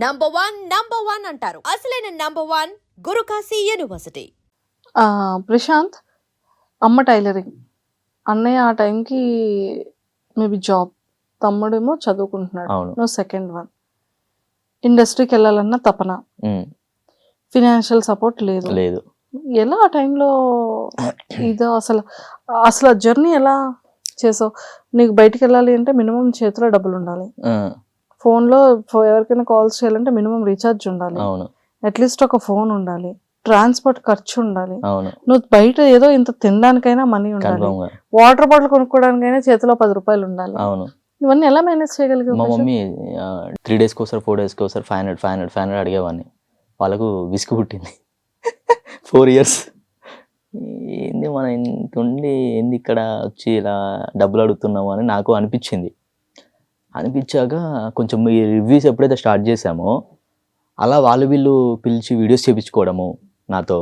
Number one అంటారు. అసలైన number one Gurukashi university. Prashant అమ్మ టైలరింగ్, అన్నయ్య ఆ టైంకి మేబీ జాబ్, తమ్ముడేమో చదువుకుంటున్నాడు, నువ్వు సెకండ్ వన్. ఇండస్ట్రీకి వెళ్ళాలన్న తపన, ఫినాన్షియల్ సపోర్ట్ లేదు. ఎలా ఆ టైంలో ఇదో అసలు జర్నీ ఎలా చేసావు? నీకు బయటికి వెళ్ళాలి అంటే మినిమం చేతిలో డబ్బులు ఉండాలి, ఫోన్లో ఎవరికైనా కాల్స్ చేయాలంటే మినిమం రీఛార్జ్ ఉండాలి, అట్లీస్ట్ ఒక ఫోన్ ఉండాలి, ట్రాన్స్పోర్ట్ ఖర్చు ఉండాలి, నువ్వు బయట ఏదో ఇంత తినడానికైనా మనీ ఉండాలి, వాటర్ బాటిల్ కొనుక్కోవడానికైనా చేతిలో 10 రూపాయలు ఉండాలి. ఇవన్నీ ఎలా మేనేజ్ చేయగలిగావు? మా మమ్మీ 3 days ఒకసారి 4 days ఒకసారి 500 అడిగేవాడిని. వాళ్ళకు విసుగు పుట్టింది. 4 years ఏంది మన ఇంత ఉండి ఏంది ఇక్కడ వచ్చి ఇలా డబ్బులు అడుగుతున్నాము అని నాకు అనిపించాక కొంచెం ఈ రివ్యూస్ ఎప్పుడైతే స్టార్ట్ చేసామో అలా వీళ్ళు పిలిచి వీడియోస్ చేయించుకోవడము నాతో,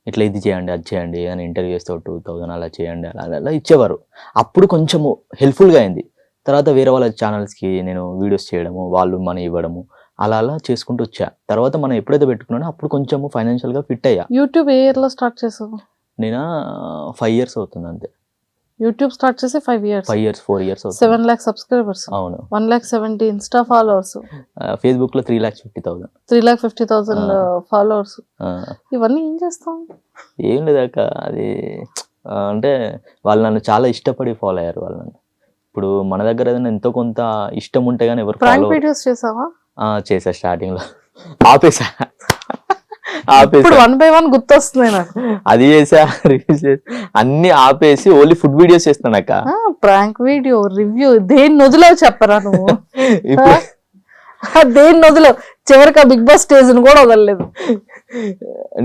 ఇట్లా ఇది చేయండి అది చేయండి అని ఇంటర్వ్యూ చేస్తే 2000 అలా చేయండి అలా ఇచ్చేవారు. అప్పుడు కొంచెము హెల్ప్ఫుల్గా అయింది. తర్వాత వేరే వాళ్ళ ఛానల్స్కి నేను వీడియోస్ చేయడము, వాళ్ళు మనీ ఇవ్వడము, అలా చేసుకుంటూ వచ్చా. తర్వాత మనం ఎప్పుడైతే పెట్టుకున్నానో అప్పుడు కొంచెము ఫైనాన్షియల్గా ఫిట్ అయ్యా. యూట్యూబ్ ఏ ఇయర్లో స్టార్ట్ చేసావు? నేను 5 years అవుతుంది అంతే. యూట్యూబ్ స్టార్ట్ చేసి 5 years, 4 years అవుతుంది. 7 lakh సబ్స్క్రైబర్స్. అవును. 1,70,000 ఇన్స్టా ఫాలోవర్స్. ఫేస్బుక్లో 3,50,000. 3,50,000 ఫాలోవర్స్. ఇవన్నీ ఏం చేస్తాం? ఏం లేదాక అది అంటే వాళ్ళు నన్ను చాలా ఇష్టపడి ఫాలో అయ్యారు. వాళ్ళు నన్ను ఇప్పుడు మన దగ్గర ఏదైనా ఎంతో కొంత ఇష్టం ఉంటే కానీ ఎవరు ప్రాంక్ వీడియోస్ చేసావా? చేసా, స్టార్టింగ్ లో ఆపేసా. ఇప్పుడు 1 by 1 గుర్తొస్తుంది నాకు. అది చేసా, రివ్యూస్ చేసా, అన్ని ఆపేసి ఓన్లీ ఫుడ్ వీడియోస్ చేస్తాను అక్క. ప్రాంక్ వీడియో రివ్యూ దేని నొదిలో చెప్పరా నువ్వు? దేని నొదిలో చివరికి బిగ్ బాస్ స్టేజ్ కూడా వదలలేదు.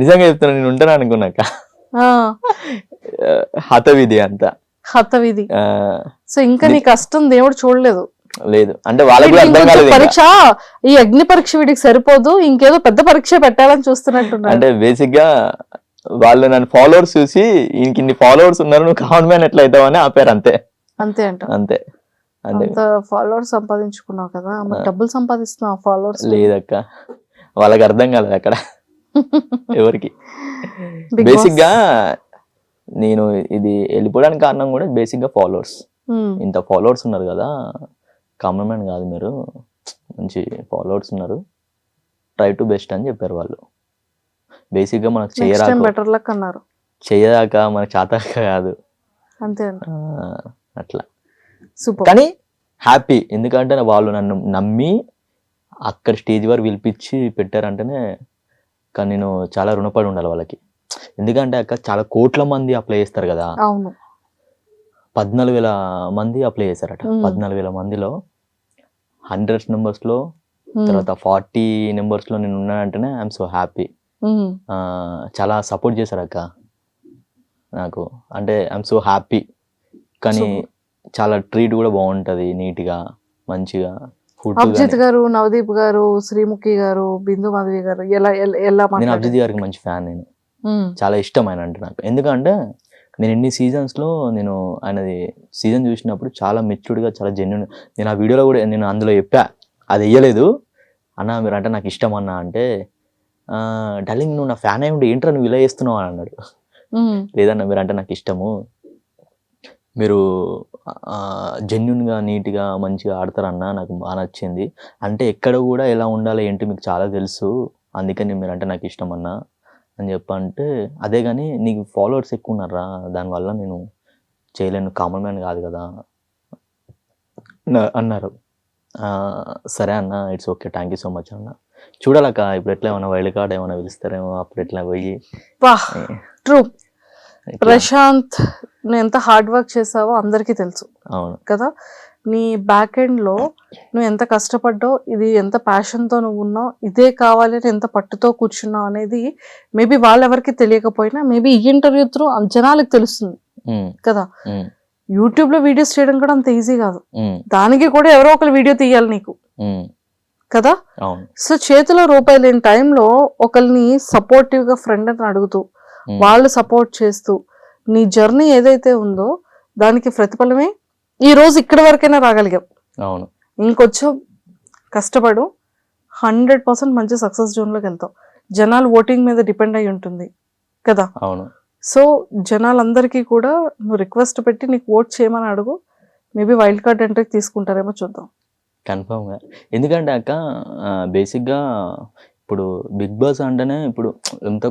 నిజంగా చెప్తున్నా, నేను ఉంటాను అనుకున్నాక. హతవిధి అంతా హతవిధి. సో ఇంకా నీ కష్టం దేవుడు చూడలేదు. లేదు అంటే వాళ్ళకి అర్థం కాలేదు. పరీక్ష ఈ అగ్ని పరీక్ష వీడికి సరిపోదు, ఇంకేదో పెద్ద పరీక్ష పెట్టాలని చూస్తున్నట్టున్నారు. అంటే బేసిక్ గా వాళ్ళు నన్ను ఫాలోవర్స్ చూసి ఇన్ని ఫాలోవర్స్ ఉన్నారు, నువ్వు కామన్ మ్యాన్ ఎట్లా అవుతావు అని ఆపారు. అంతే అంతే. అంత ఫాలోవర్స్ సంపాదించుకున్నావు కదా, డబ్బులు సంపాదిస్తున్నావు ఫాలోవర్స్? లేదక్క, వాళ్ళకి అర్థం కాలేదు అక్కడ ఎవరికి. బేసిక్ గా నేను ఇది వెళ్ళిపోవడానికి కారణం కూడా బేసిక్ గా ఫాలోవర్స్. ఇంత ఫాలోవర్స్ ఉన్నారు కదా, కామన్ మ్యాన్ కాదు మీరు, మంచి ఫాలోవర్స్ ఉన్నారు, ట్రై టు బెస్ట్ అని చెప్పారు వాళ్ళు. బేసిక్ గా మనకు చేయదాకా మనకు చేతక కాదు, అంతే అట్లా. కానీ హ్యాపీ, ఎందుకంటే వాళ్ళు నన్ను నమ్మి అక్కడ స్టేజ్ వరకు పిలిపించి పెట్టారంటేనే కానీ నేను చాలా రుణపడి ఉండాలి వాళ్ళకి. ఎందుకంటే అక్కడ చాలా కోట్ల మంది అప్లై చేస్తారు కదా, 14,000 మంది అప్లై చేశారట. 14,000 మందిలో 100 numbers లో, తర్వాత 40 numbers లో నేను ఉన్నానంటేనే ఐఎమ్ సో హ్యాపీ. చాలా సపోర్ట్ చేశారు అక్క నాకు, అంటే ఐఎమ్ సో హ్యాపీ. కానీ చాలా ట్రీట్ కూడా బాగుంటది, నీట్ గా మంచిగా. అభిజిత్ గారు, నవదీప్ గారు, శ్రీముఖి గారు, బిందు మాధవి గారు, నేను అభిజిత్ గారికి మంచి ఫ్యాన్, నేను చాలా ఇష్టం ఆయన అంటే నాకు. ఎందుకంటే నేను ఎన్ని సీజన్స్లో నేను ఆయనది సీజన్ చూసినప్పుడు చాలా మెచ్యూర్డ్గా, చాలా జెన్యున్. నేను ఆ వీడియోలో కూడా నేను అందులో చెప్పా, అది వెయ్యలేదు అన్న మీరు అంటే నాకు ఇష్టం అన్న అంటే, డార్లింగ్ నువ్వు నా ఫ్యాన్ అయి ఉండి ఏంట్రా నువ్వు ఇలా చేస్తున్నావు అని అన్నాడు. లేదన్న మీరు అంటే నాకు ఇష్టము, మీరు జెన్యున్గా నీట్గా మంచిగా ఆడతారన్న, నాకు బాగా నచ్చింది. అంటే ఎక్కడ కూడా ఎలా ఉండాలి ఏంటి మీకు చాలా తెలుసు, అందుకని మీరు అంటే నాకు ఇష్టం అన్న అని చెప్పంటే, అదే కానీ నీకు ఫాలోవర్స్ ఎక్కువ ఉన్నారా, దానివల్ల నేను చేయలేను, కామన్ మ్యాన్ కాదు కదా అన్నారు. సరే అన్న, it's okay, thank you so much అన్న. చూడాలక్క ఇప్పుడు ఎట్లా ఏమైనా వైల్డ్ కార్డ్ ఏమైనా పిలుస్తారేమో, అప్పుడు ఎట్లా పోయి. ట్రూ ప్రశాంత్, నువ్వు ఎంత హార్డ్ వర్క్ చేసావో అందరికీ తెలుసు. అవును కదా, నీ బ్యాక్ ఎండ్లో నువ్వు ఎంత కష్టపడ్డావు, ఇది ఎంత ప్యాషన్తో నువ్వు ఉన్నావు, ఇదే కావాలి అని ఎంత పట్టుతో కూర్చున్నావు అనేది మేబీ వాళ్ళెవరికి తెలియకపోయినా మేబీ ఈ ఇంటర్వ్యూ త్రూ జనాలకు తెలుస్తుంది కదా. యూట్యూబ్లో వీడియోస్ చేయడం కూడా అంత ఈజీ కాదు, దానికి కూడా ఎవరో ఒకరు వీడియో తీయాలి నీకు కదా. సో చేతిలో రూపాయలు లేని టైంలో ఒకరిని సపోర్టివ్గా ఫ్రెండ్ అని అడుగుతూ వాళ్ళు సపోర్ట్ చేస్తూ నీ జర్నీ ఏదైతే ఉందో దానికి ప్రతిఫలమే ఈ రోజు ఇక్కడి వరకైనా రాగలిగాం. అవును, ఇంకొంచెం కష్టపడు, 100% మంచి సక్సెస్ జోన్లోకి వెళ్తావు. జనాలు ఓటింగ్ మీద డిపెండ్ అయి ఉంటుంది కదా. అవును. సో జనాలందరికీ కూడా నువ్వు రిక్వెస్ట్ పెట్టి నీకు ఓట్ చేయమని అడుగు. మేబీ వైల్డ్ కార్డ్ ఎంట్రీకి తీసుకుంటారేమో చూద్దాం. కన్ఫర్మ్గా. ఎందుకంటే అక్క బేసిక్గా ఇప్పుడు బిగ్ బాస్ అంటేనే ఇప్పుడు ఎంత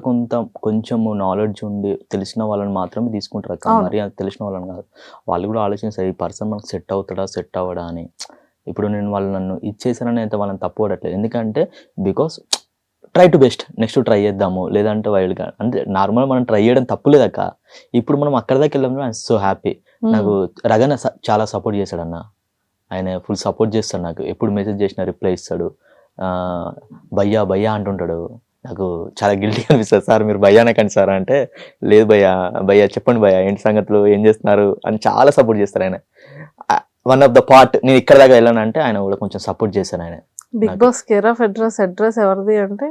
కొంచెము నాలెడ్జ్ ఉండి తెలిసిన వాళ్ళని మాత్రమే తీసుకుంటారు అక్క. అవును. మరి అది తెలిసిన వాళ్ళని కాదు. వాళ్ళు కూడా ఆలోచిస్తారు ఈ పర్సన్ మనకు సెట్ అవుతాడా సెట్ అవ్వడా అని. ఇప్పుడు నేను వాళ్ళు నన్ను ఇచ్చేసానని అయితే వాళ్ళని తప్పు పడట్లేదు. ఎందుకంటే because try to best, next try చేద్దాము, లేదంటే వైల్డ్ కార్డ్ అంటే నార్మల్ మనం ట్రై చేయడం తప్పులేదక్క. ఇప్పుడు మనం అక్కడ దాకా వెళ్ళాము. I'm so happy. నాకు రగన చాలా సపోర్ట్ చేశాడు అన్న. ఆయన ఫుల్ సపోర్ట్ చేస్తాడు నాకు. ఎప్పుడు మెసేజ్ చేసినా రిప్లై ఇస్తాడు. భయ్యా భయ్యా అంటుంటాడు. నాకు చాలా గిల్టీ అనిపిస్తుంది. సార్ మీరు భయ్యానే కానీ సార్ అంటే, లేదు భయ్యా భయ్యా చెప్పండి భయ్యా ఏంటి సంగతులు ఏం చేస్తున్నారు అని చాలా సపోర్ట్ చేస్తారు ఆయన. వన్ ఆఫ్ ద పార్ట్ నేను ఇక్కడ దాకా వెళ్ళాను అంటే ఆయన కూడా కొంచెం సపోర్ట్ చేశాను ఆయన. Bigg Boss care of address ఎవరిది అంటే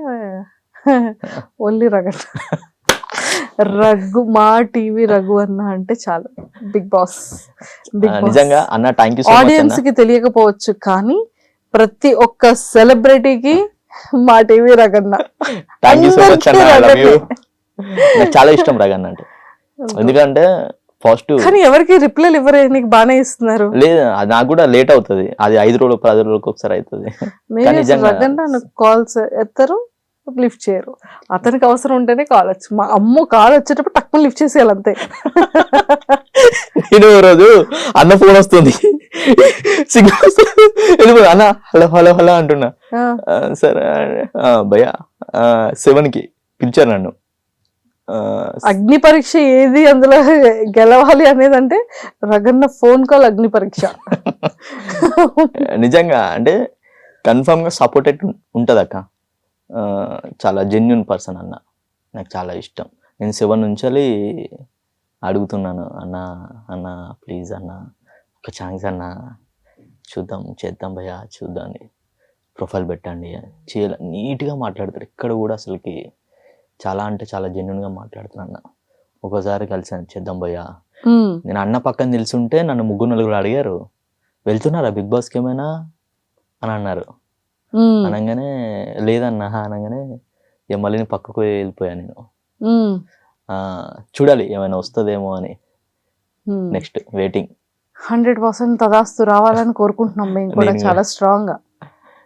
ఓన్లీ రఘు. రఘు మా టీవీ రఘు అన్న అంటే చాలు బిగ్ బాస్. నిజంగా అన్న thank you so much. Audience కి తెలియకపోవచ్చు కానీ ప్రతి ఒక్క సెలబ్రిటీకి మా టీవీ రగన్న. థ్యాంక్ యూ సో మచ్ అన్న. I love you. నాకు చాలా ఇష్టం రగన్న అంటే. ఎందుకంటే ఫస్ట్ కానీ ఎవరికి రిప్లైలు ఇవ్వరే, నీకు బాగానే ఇస్తున్నారు. లేదు అది నాకు కూడా లేట్ అవుతుంది. అది 5 రోజులు 10 రోజులకు ఒకసారి అవుతుంది. రగన్న కాల్స్ ఎత్తారు, లిఫ్ట్ చేయరు. అతనికి అవసరం ఉంటేనే కాల్ వచ్చు. మా అమ్మ కాల్ వచ్చేటప్పుడు తక్కువ లిఫ్ట్ చేసేయాలి అంతే. నేను రోజు అన్న ఫోన్ వస్తుంది, వెళ్ళిపో అన్న హలో హలో హలో అంటున్నా. సరే భయ్యా 7కి పిలిచారు నన్ను. అగ్ని పరీక్ష ఏది అందులో గెలవాలి అనేది అంటే రగన్న ఫోన్ కాల్ అగ్ని పరీక్ష. నిజంగా అంటే కన్ఫర్మ్ గా సపోర్టెడ్ ఉంటది అక్క. చాలా జెన్యున్ పర్సన్ అన్న. నాకు చాలా ఇష్టం. నేను 7 నుంచి అడుగుతున్నాను అన్న అన్న ప్లీజ్ అన్న ఒక ఛాన్స్ అన్న చూద్దాం చేద్దాం భయ్యా చూద్దాం అని. ప్రొఫైల్ పెట్టండి చేయాలి. నీట్గా మాట్లాడతారు. ఇక్కడ కూడా అసలుకి చాలా అంటే చాలా జెన్యున్గా మాట్లాడుతున్నా. ఒకసారి కలిసాను చేద్దాం భయ్యా. నేను అన్న పక్కన నిల్చుంటే నన్ను 3-4 అడిగారు వెళ్తున్నారా బిగ్ బాస్కి ఏమైనా అని అన్నారు. అనగానే లేదన్నా అనగానే మళ్ళీ నేను పక్కకు వెళ్ళిపోయాను. నేను చూడాలి ఏమైనా వస్తుందేమో అని. Next waiting. 100% తదాస్తు రావాలని కోరుకుంటున్నాం మేము కూడా చాలా స్ట్రాంగ్ గా.